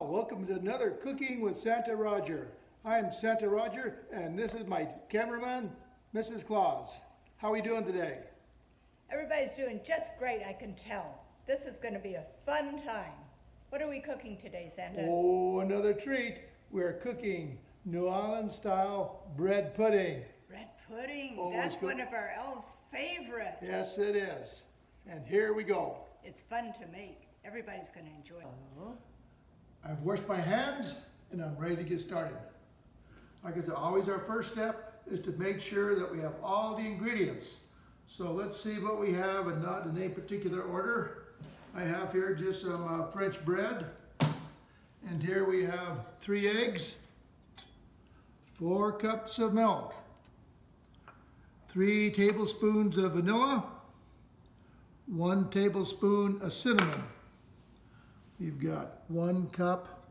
Welcome to another Cooking with Santa Roger. I'm Santa Roger, and this is my cameraman, Mrs. Claus. How are we doing today? Everybody's doing just great, I can tell. This is going to be a fun time. What are we cooking today, Santa? Oh, another treat. We're cooking New Orleans style bread pudding. Bread pudding. Oh, That's it's good. one of our elves' favorite. Yes, it is. And here we go. It's fun to make. Everybody's going to enjoy it. I've washed my hands and I'm ready to get started. Like I said, always our first step is to make sure that we have all the ingredients. So let's see what we have, and not in any particular order. I have here just some French bread, and here we have 3 eggs, 4 cups of milk, 3 tablespoons of vanilla, 1 tablespoon of cinnamon. We've got 1 cup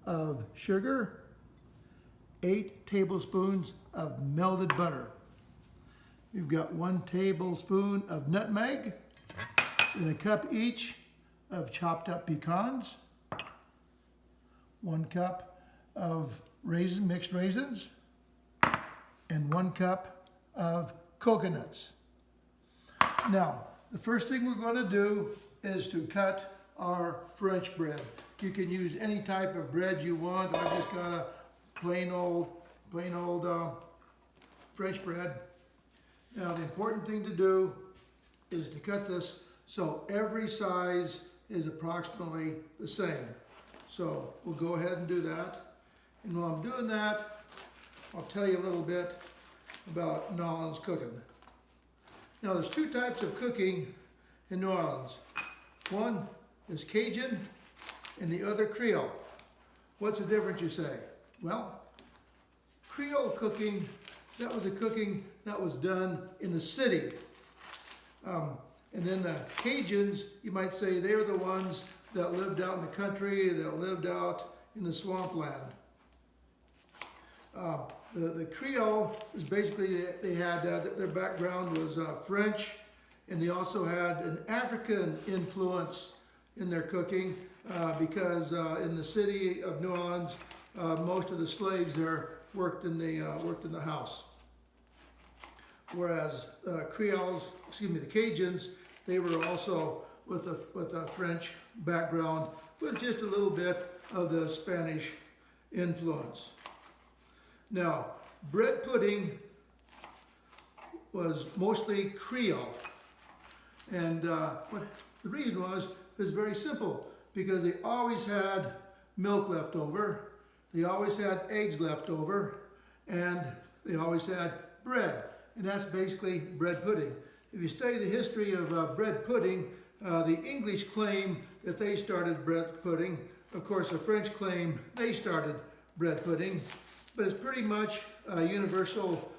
of sugar, 8 tablespoons of melted butter. We've got 1 tablespoon of nutmeg, and a cup each of chopped up pecans, 1 cup of mixed raisins, and 1 cup of coconuts. Now, the first thing we're going to do is to cut our French bread. You can use any type of bread you want. I just got a plain old French bread. Now the important thing to do is to cut this so every size is approximately the same. So we'll go ahead and do that. And while I'm doing that, I'll tell you a little bit about New Orleans cooking. Now there's 2 types of cooking in New Orleans. One is Cajun and the other Creole. What's the difference, you say? Well, Creole cooking, that was a cooking that was done in the city. And then the Cajuns, you might say, they were the ones that lived out in the country, that lived out in the swampland. The Creole is basically, they had, their background was French, and they also had an African influence in their cooking because in the city of New Orleans, most of the slaves there worked in the house. Whereas the Cajuns, they were also with a French background with just a little bit of the Spanish influence. Now, bread pudding was mostly Creole, and what the reason was very simple, because they always had milk left over, they always had eggs left over, and they always had bread. And that's basically bread pudding. If you study the history of bread pudding, the English claim that they started bread pudding. Of course, the French claim they started bread pudding, but it's pretty much a universal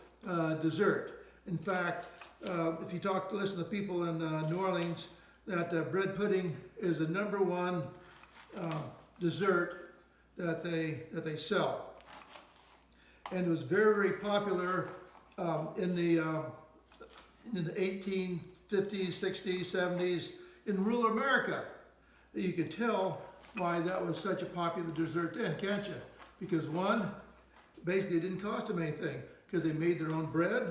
dessert. In fact, if you listen to people in New Orleans, that bread pudding is the #1 dessert that they sell, and it was very, very popular in the 1850s, 60s, 70s in rural America. You can tell why that was such a popular dessert then, can't you? Because one, basically it didn't cost them anything, because they made their own bread,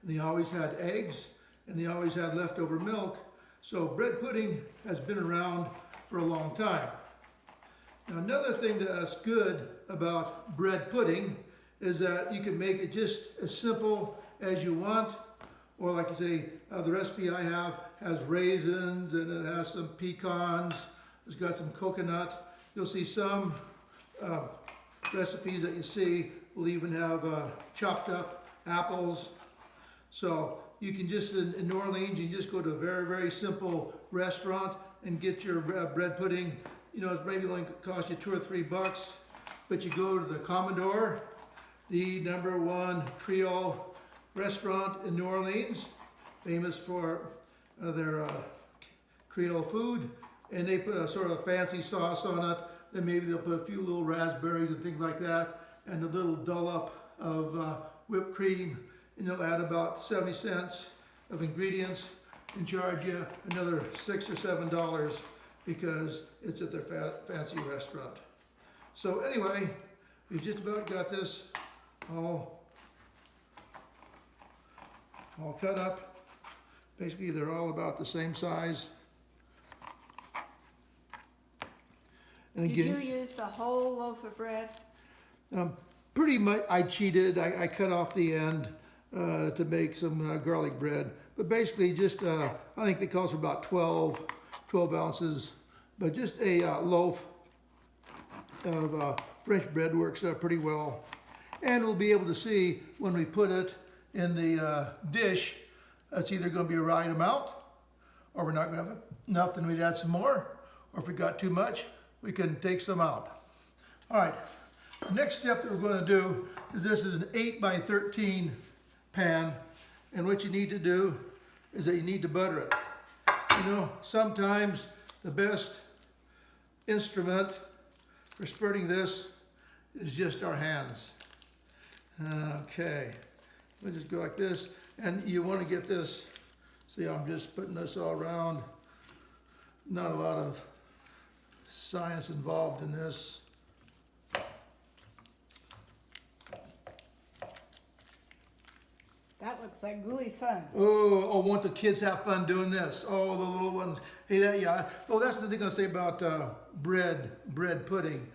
and they always had eggs, and they always had leftover milk. So bread pudding has been around for a long time. Now another thing that's good about bread pudding is that you can make it just as simple as you want, or like you say, the recipe I have has raisins, and it has some pecans, it's got some coconut. You'll see some recipes that you see will even have chopped up apples. So you can just, in New Orleans, you can just go to a very, very simple restaurant and get your bread pudding. You know, it's maybe only cost you $2 or $3, but you go to the Commodore, the #1 Creole restaurant in New Orleans, famous for their Creole food, and they put a sort of fancy sauce on it. Then maybe they'll put a few little raspberries and things like that, and a little dollop of whipped cream, and they'll add about 70 cents of ingredients and charge you another $6 or $7 because it's at their fancy restaurant. So anyway, we've just about got this all cut up. Basically, they're all about the same size. And Did you use the whole loaf of bread? Pretty much, I cheated. I cut off the end to make some garlic bread. But basically, just I think it calls for about 12 ounces. But just a loaf of French bread works pretty well. And we'll be able to see when we put it in the dish, it's either going to be a right amount, or we're not going to have enough, then we'd add some more. Or if we got too much, we can take some out. All right, the next step that we're going to do is this is an 8 by 13 pan, and what you need to do is that you need to butter it. You know, sometimes the best instrument for spreading this is just our hands. Okay, we'll just go like this, and you want to get this, see, I'm just putting this all around. Not a lot of science involved in this. That looks like gooey fun. Oh, won't the kids have fun doing this? Oh, the little ones. Hey, yeah. Oh, that's the thing I say about bread pudding.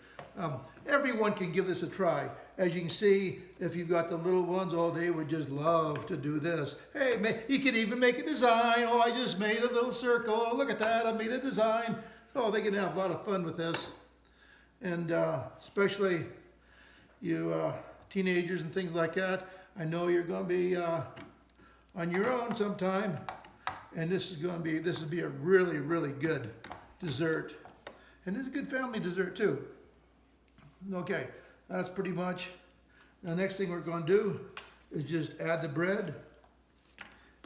Everyone can give this a try. As you can see, if you've got the little ones, oh, they would just love to do this. Hey, you could even make a design. Oh, I just made a little circle. Oh, look at that, I made a design. Oh, they can have a lot of fun with this. And especially you teenagers and things like that. I know you're going to be on your own sometime. And this will be a really, really good dessert. And it's a good family dessert too. Okay, that's pretty much. The next thing we're going to do is just add the bread.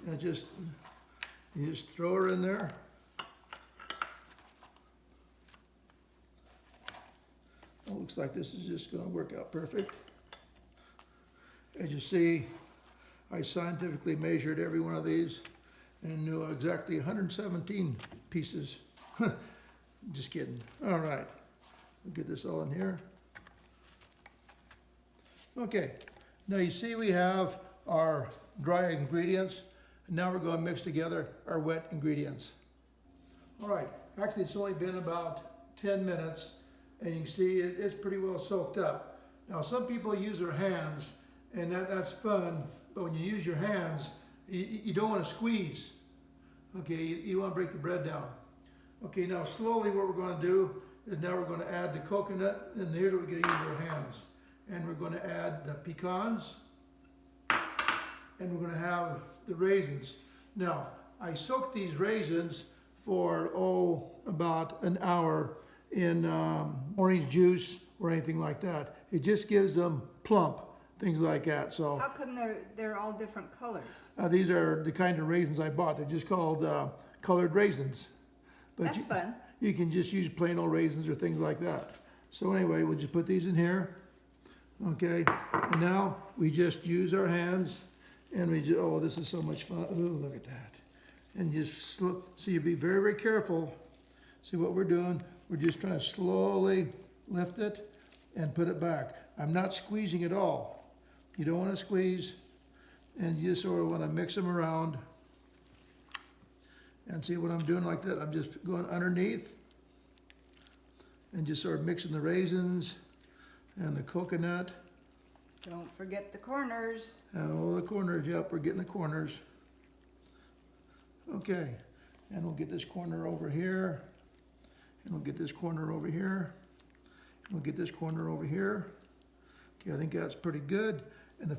And you just throw her in there. It looks like this is just going to work out perfect. As you see, I scientifically measured every one of these and knew exactly 117 pieces. Just kidding. All right, we'll get this all in here. Okay, now you see we have our dry ingredients, and now we're going to mix together our wet ingredients. All right, actually it's only been about 10 minutes, and you can see it's pretty well soaked up. Now some people use their hands, and that's fun, but when you use your hands, you don't want to squeeze. Okay, you want to break the bread down. Okay, now slowly what we're going to do is now we're going to add the coconut, and here's what we're going to use our hands. And we're going to add the pecans, and we're going to have the raisins. Now, I soaked these raisins for, about an hour in orange juice or anything like that. It just gives them plump, things like that. So How come they're all different colors? these are the kind of raisins I bought. They're just called colored raisins. But That's fun. You can just use plain old raisins or things like that. So anyway, we'll just put these in here. Okay, and now we just use our hands, and we just, oh, this is so much fun. Oh, look at that. And just see, you be very, very careful. See what we're doing? We're just trying to slowly lift it and put it back. I'm not squeezing at all. You don't want to squeeze, and you just sort of want to mix them around. And see what I'm doing like that? I'm just going underneath and just sort of mixing the raisins and the coconut. Don't forget the corners. And all the corners, yep, we're getting the corners. Okay, and we'll get this corner over here, and we'll get this corner over here, and we'll get this corner over here. Okay, I think that's pretty good. And the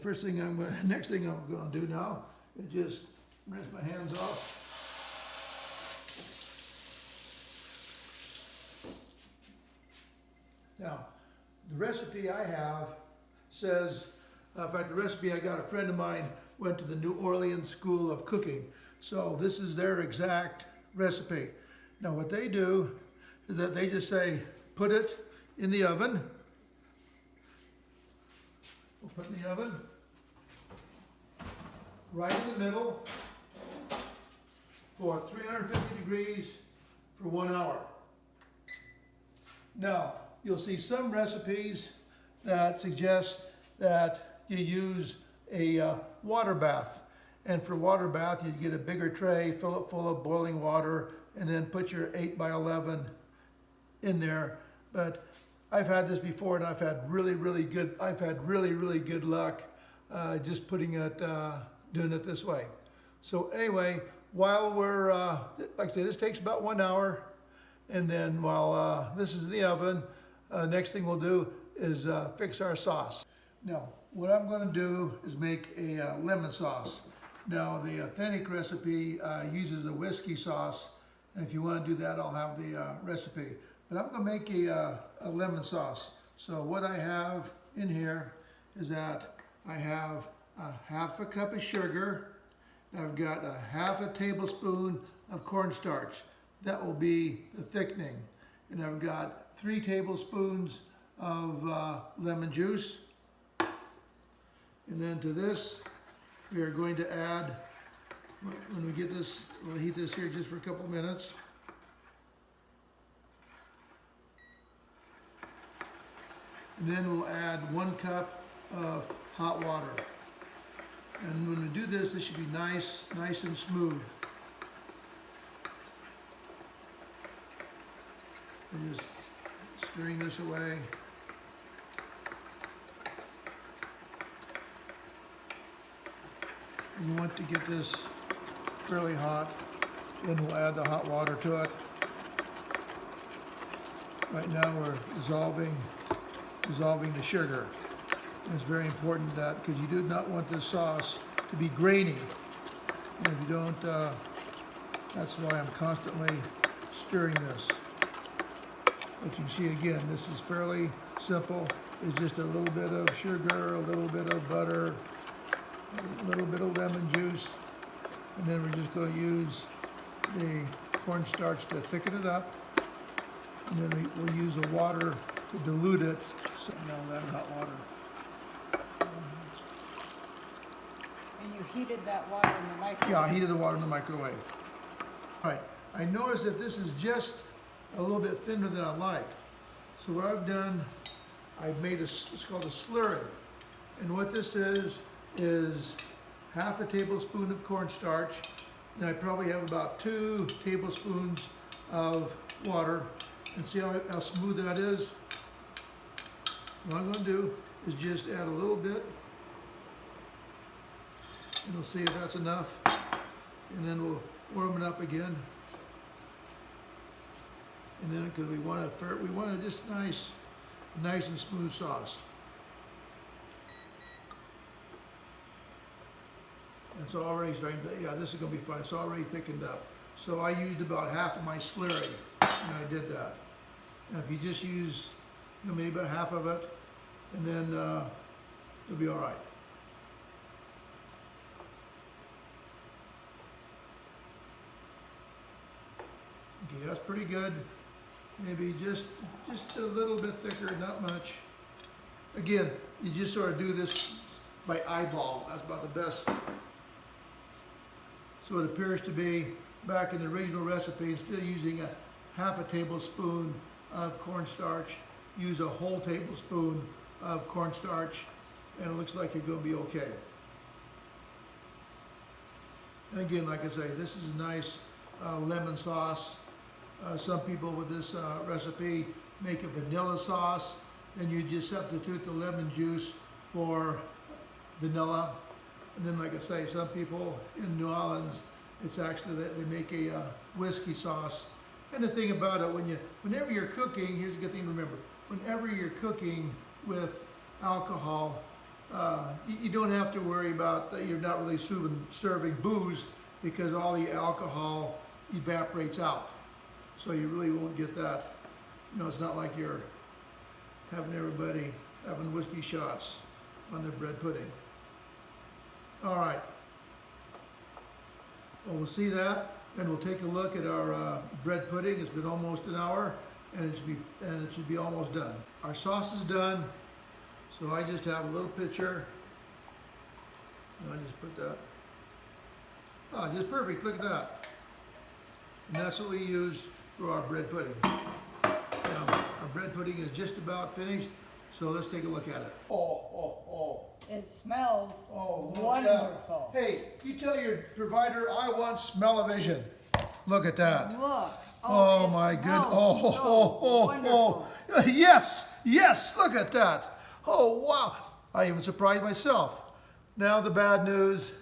next thing I'm going to do now is just rinse my hands off. Now, the recipe I have says, in fact, the recipe I got, a friend of mine went to the New Orleans School of Cooking. So this is their exact recipe. Now what they do is that they just say, put it in the oven. We'll put it in the oven, right in the middle, for 350 degrees for 1 hour. Now, you'll see some recipes that suggest that you use a water bath. And for water bath, you get a bigger tray, fill it full of boiling water, and then put your 8 by 11 in there. But I've had this before, and I've had really good luck just putting it, doing it this way. So anyway, while we're, like I say, this takes about 1 hour. And then while this is in the oven, next thing we'll do is fix our sauce. Now, what I'm going to do is make a lemon sauce. Now, the authentic recipe uses a whiskey sauce, and if you want to do that, I'll have the recipe. But I'm going to make a lemon sauce. So what I have in here is that I have a half a cup of sugar. I've got a half a tablespoon of cornstarch. That will be the thickening. And I've got 3 tablespoons of lemon juice. And then to this, we are going to add, when we get this, we'll heat this here just for a couple minutes. And then we'll add 1 cup of hot water. And when we do this, this should be nice and smooth. We're just stirring this away. And you want to get this fairly hot. Then we'll add the hot water to it. Right now we're dissolving the sugar. And it's very important that, because you do not want this sauce to be grainy. And if you don't, that's why I'm constantly stirring this. But you can see again, this is fairly simple. It's just a little bit of sugar, a little bit of butter, a little bit of lemon juice, and then we're just going to use the cornstarch to thicken it up, and then we'll use the water to dilute it. So now we'll add hot water. And you heated that water in the microwave? Yeah, I heated the water in the microwave. All right, I noticed that this is just a little bit thinner than I like. So what I've done, I've made it's called a slurry. And what this is half a tablespoon of cornstarch, and I probably have about 2 tablespoons of water. And see how smooth that is? What I'm going to do is just add a little bit, and we'll see if that's enough. And then we'll warm it up again. And then, because we want it just nice and smooth sauce. It's already starting to, yeah, this is going to be fine. It's already thickened up. So I used about half of my slurry when I did that. And if you just use, maybe about half of it, and then you'll be all right. Okay, that's pretty good. Maybe just a little bit thicker, not much. Again, you just sort of do this by eyeball. That's about the best. So it appears to be, back in the original recipe, instead of using a half a tablespoon of cornstarch, use a whole tablespoon of cornstarch, and it looks like you're going to be okay. And again, like I say, this is a nice lemon sauce. Some people with this recipe make a vanilla sauce, then you just substitute the lemon juice for vanilla. And then, like I say, some people in New Orleans, it's actually that they make a whiskey sauce. And the thing about it, whenever you're cooking, here's a good thing to remember: whenever you're cooking with alcohol, you don't have to worry about that. You're not really serving booze, because all the alcohol evaporates out. So you really won't get that. It's not like you're having everybody having whiskey shots on their bread pudding. All right. Well, we'll see that, and we'll take a look at our bread pudding. It's been almost an hour, and it should be almost done. Our sauce is done, so I just have a little pitcher. And I just put that. Oh, just perfect. Look at that. And that's what we use for our bread pudding. Our bread pudding is just about finished, so let's take a look at it. Oh. It smells Look, wonderful. yeah. Hey, you tell your provider I want smell-o-vision. Look at that. Look. Oh it my goodness. smells so wonderful. Yes, look at that. Oh, wow. I even surprised myself. Now the bad news.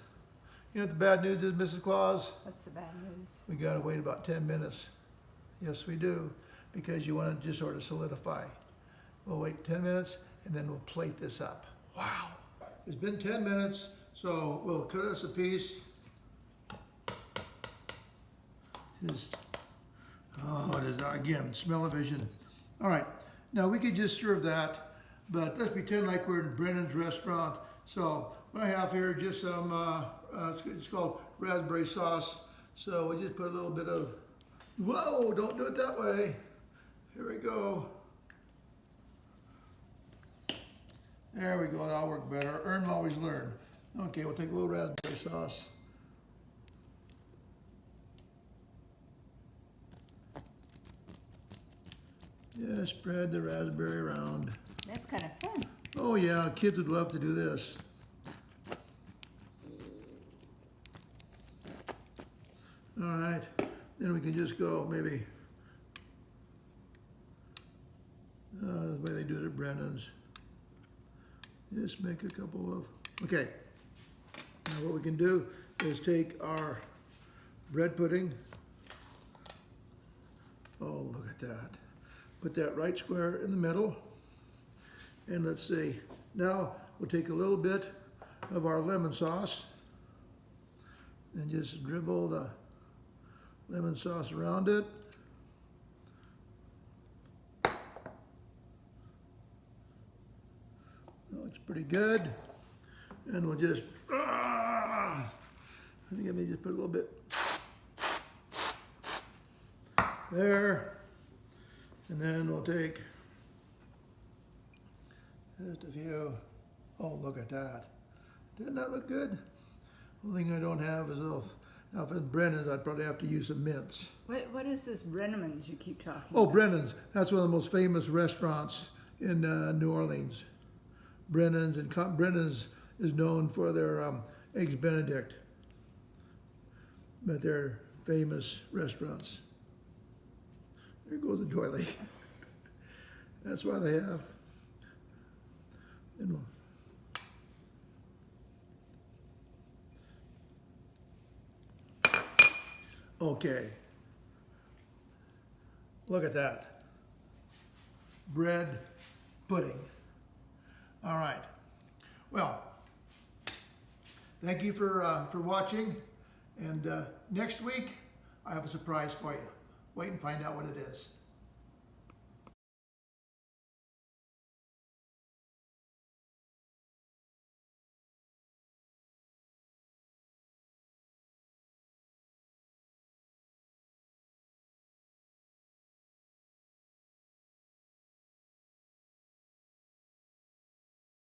You know what the bad news is, Mrs. Claus? What's the bad news? We gotta wait about 10 minutes. Yes, we do, because you want to just sort of solidify. We'll wait 10 minutes and then we'll plate this up. Wow. It's been 10 minutes, so we'll cut us a piece. It is, again, smell-o-vision. All right, now we could just serve that, but let's pretend like we're in Brennan's restaurant. So what I have here, just some, it's called raspberry sauce. So we just put a little bit of, whoa, don't do it that way. Here we go. There we go, that'll work better. Earn, always learn. Okay, we'll take a little raspberry sauce. Yeah, spread the raspberry around. That's kind of fun. Oh yeah, kids would love to do this. All right, then we can just go maybe the way they do it at Brennan's. Just make a couple of, okay. Now what we can do is take our bread pudding. Oh, look at that. Put that right square in the middle. And let's see, now we'll take a little bit of our lemon sauce and just dribble the lemon sauce around it. That looks pretty good. And we'll just, I think I may just put a little bit there. And then we'll take just a few. Oh, look at that. Didn't that look good? Only thing I don't have is a little, now if it's Brennan's, I'd probably have to use some mince. What is this Brenneman's you keep talking Oh, about? Brennan's. That's one of the most famous restaurants in New Orleans. Brennan's, and Brennan's is known for their Eggs Benedict. But they're famous restaurants. There goes the doily. That's why they have. And okay. Look at that. Bread pudding. All right. Well, thank you for watching. And next week, I have a surprise for you. Wait and find out what it is.